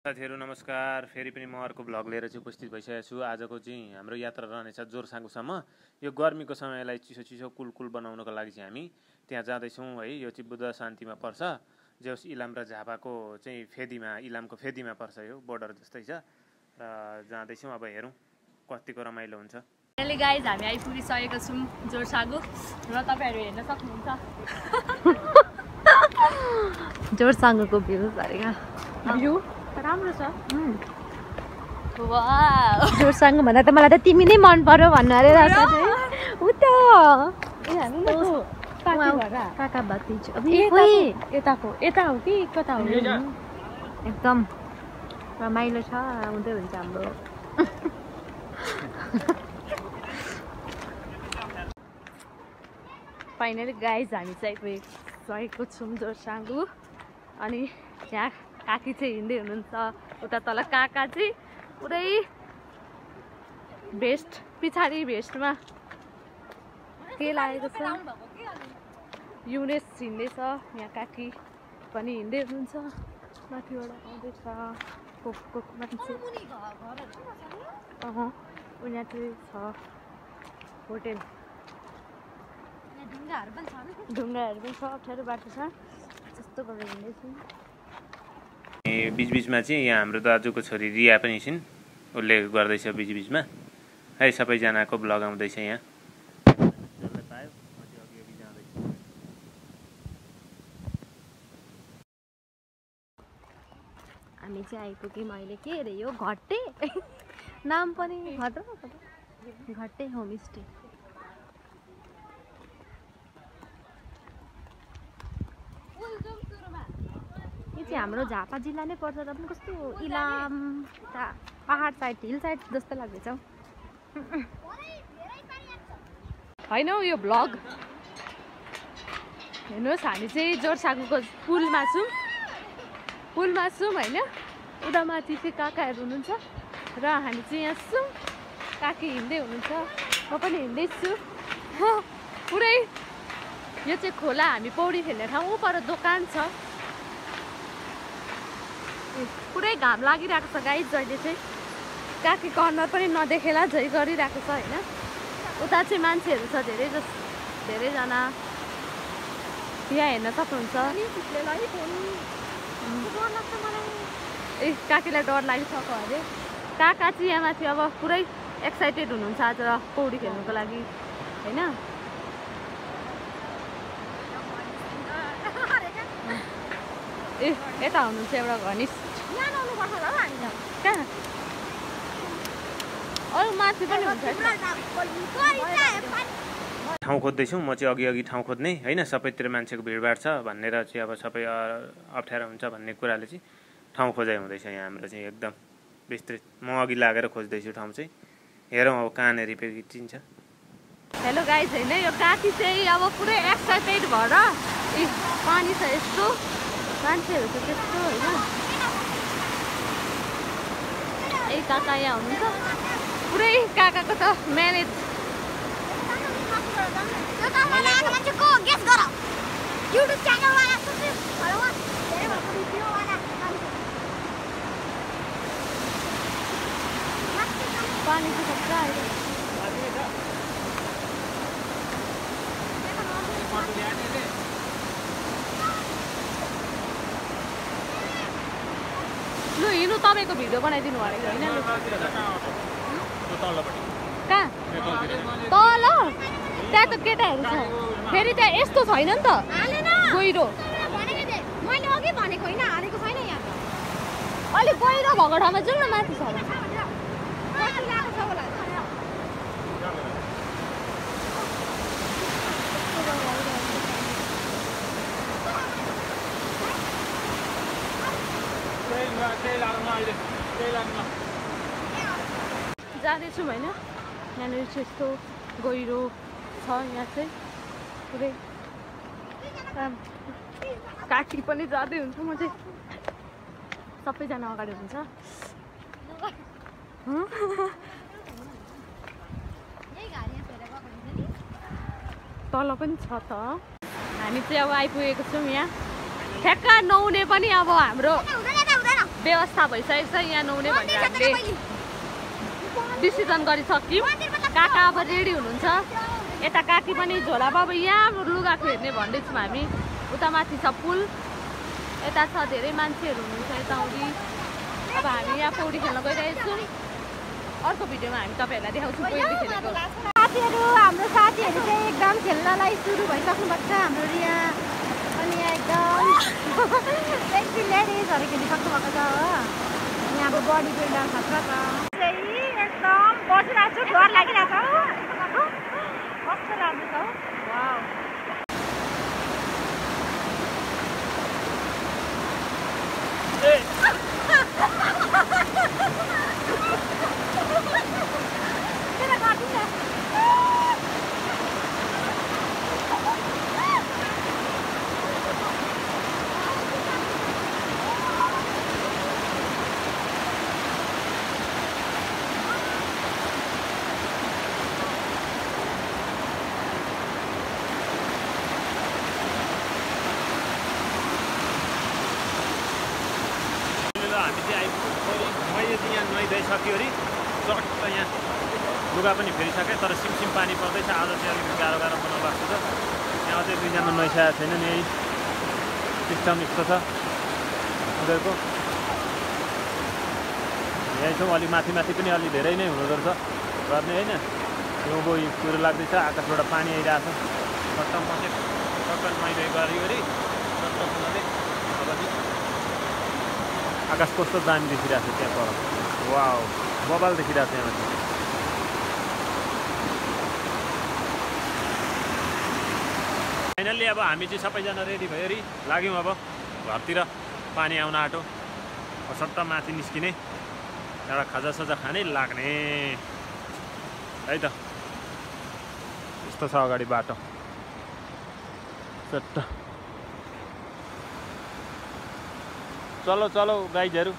साथीहरु नमस्कार। फेरि पनि म अर्को भ्लग लिएर चाहिँ उपस्थित भइसकेको छु। आजको चाहिँ हाम्रो यात्रा रहनेछ जोरसाङसम्म। यो गर्मीको समयलाई चिसो चिसो कुल बनाउनको लागि चाहिँ हामी त्यहाँ जाँदैछौँ है। यो चाहिँ बुद्ध शान्तिमा पर्छ, जो इलाम र झापाको चाहिँ फेदीमा, इलामको फेदीमा पर्छ। यो बोर्डर जस्तै छ र जाँदैछौँ। अब हेरौँ कतिको रमाइलो हुन्छ। अहिले गाइज हामी आइपुगिसकेको छौँ जोरसाङ र तपाईहरु हेर्न सक्नुहुन्छ जोरसाङको भ्यू गरेका भ्यू राम्रो छ। वाउ, जोरसाङ भन्दा त मलाई त तिमी नै मन पर्यो भन्नु अरे रात चाहिँ उ त ए हामी न पाकी भरा काका बाती छ। अब यता हो कि कता हो? एकदम रमाइलो छ, आउँदै हुन्छ हाम्रो। फाइनली गाइज हामी चाहिँ आइपुगेको छौँ जोरसाङ। अनि यहाँ काकी चाहिँ हिँड्दै हुनुहुन्छ, उता तल काका चाहिँ पुरै भेस्ट, पछाडि भेस्टमा के लागेको छ, युनेस हिँड्दैछ। यहाँ काकी पनि हिँड्दै हुनुहुन्छ, माथिबाट आउँदैछ मान्छे। उनीहरू चाहिँ छ होटेल, ढुङ्गाहरू पनि छ, अप्ठ्यारो बाटो छ, जस्तो गरेर हिँड्दैछु। बीचबीचमा चाहिँ यहाँ हाम्रो दाजुको छोरी रिया पनि छिन्, उसले गर्दैछ बीचबीचमा है। सबैजनाको भ्लग आउँदैछ यहाँ। हामी चाहिँ आइपुग्यौँ अहिले। के अरे यो घट्टे नाम पनि घट्टे होमस्टे। यो चाहिँ हाम्रो झापा जिल्ला नै पर्छ, र पनि कस्तो इलाम पहाड साइड, हिल साइड जस्तो लाग्दैछ होइन यो भ्लग हेर्नुहोस्। हामी चाहिँ जोरसाङको पुलमा छौँ होइन। उता माथि चाहिँ काकाहरू हुनुहुन्छ र हामी चाहिँ यहाँ छौँ। काकी हिँड्दै हुनुहुन्छ, म पनि हिँड्दैछु पुरै। यो चाहिँ खोला, हामी पौडी खेल्ने ठाउँ, पर दोकान छ। पुरै घाम लागिरहेको छ गाइज। जहिले चाहिँ काकी कर्नर पनि नदेखेला झै गरिरहेको छ होइन। उता चाहिँ मान्छेहरू छ धेरैजना, यहाँ हेर्न सक्नुहुन्छ। ए काकीलाई डर लागिसक्यो अरे। काका चाहिँ यहाँ माथि अब पुरै एक्साइटेड हुनुहुन्छ आज पौडी खेल्नुको लागि होइन। ए यता हुनुहुन्छ एउटा घनिष्ठ, कहाँ अरू माथि पनि हुन्छ। ठाउँ खोज्दैछौँ। म चाहिँ अघि ठाउँ खोज्ने होइन। सबैतिर मान्छेको भिडभाड छ भनेर चाहिँ अब सबै अप्ठ्यारो हुन्छ भन्ने कुराले चाहिँ ठाउँ खोजाइ हुँदैछ यहाँ हाम्रो चाहिँ एकदम विस्तृत। म अघि लागेर खोज्दैछु ठाउँ चाहिँ। हेरौँ अब कहाँनिर चिन्छ। हेलो गाइज, होइन यो काकी चाहिँ अब पुरै एक्साइटेड भएर पानी छ यस्तो, मान्छेहरू छ त्यस्तो होइन। ए काका यहाँ हुनुहुन्छ पुरै। काकाको त म्यानेज पानी चाहिँ सक्छ अहिले। लु हिँड्नु, तपाईँको भिडियो बनाइदिनु भनेको होइन। कहाँ तल? त्यहाँ त केटाहरू छ, फेरि त्यहाँ यस्तो छैन नि त गहिरो। मैले अघि भनेको होइन, हालेको छैन यहाँ। अलिक गहिरो भएको ठाउँमा जाउँ न, माथि छ। जाँदैछौँ होइन। यहाँनिर चाहिँ यस्तो गहिरो छ, यहाँ चाहिँ पुरै। काकी पनि जाँदै हुन्छ, म चाहिँ सबैजना अगाडि हुन्छ। तल पनि छ त। हामी चाहिँ अब आइपुगेको छौँ यहाँ। ठ्याक्क नहुने पनि अब हाम्रो व्यवस्था भइसकेको छ यहाँ नुहाउने भनेर हामीले डिसिजन गरिसक्यौँ। काका अब रेडी हुनुहुन्छ। यता काकी पनि झोला बाबा यहाँ लुगा फेर्ने भन्दैछौँ हामी। उता माथि छ पुल, यता छ धेरै मान्छेहरू हुनुहुन्छ यताउति। अब हामी यहाँ पौडी खेल्न गइरहेको छौँ। अर्को भिडियोमा हामी तपाईँहरूलाई देखाउँछौँ पौडी खेलेको। साथीहरू, हाम्रो साथीहरू चाहिँ एकदम खेल्नलाई सुरु भइसक्नु भएको छ हाम्रो यहाँ। अनि यहाँ एकदम सेक्सी लेडिजहरू खेलिसक्नु भएको छ हो। यहाँको बडी बिल्डर खतरा छ चाहिँ एकदम बसिरहेको छु, डर लागिरहेको छ। कस्तो राम्रो छ वाउ। हामी चाहिँ आइपुग्यो। मैले चाहिँ यहाँ नुहाइदिइसक्यो अरे चट्ट यहाँ लुगा पनि फेरिसकेँ। तर सिमसिम पानी पर्दैछ। आज चाहिँ अलिकति गाह्रो बनाउनु भएको छ। यहाँ अझै दुईजना नुहाइसकेको छैन नि। यही सिस्टम यस्तो छ उनीहरूको। यहीँ छौँ। अलिक माथि पनि अलि धेरै नै हुँदो रहेछ गर्ने होइन। उँभो कुरो लाग्दैछ। आकाशबाट पानी आइरहेको छ। टट्ट मसे टक्क नुहाइदिए गऱ्यो अरे टट्टसँगले। अब आकाश कस्तो दामी देखिरहेको छ त्यहाँ पर। वाउ, बबाल देखिरहेको छ यहाँ। फाइनल्ली अब हामी चाहिँ सबैजना रेडी भयो अरे लाग्यौँ अब घरतिर। पानी आउन आँटो। सट्ट माथि निस्किने, एउटा खाजासाजा खानै लाग्ने है त। यस्तो छ अगाडि बाटो सट्ट। चलो चलो गाइजहरू।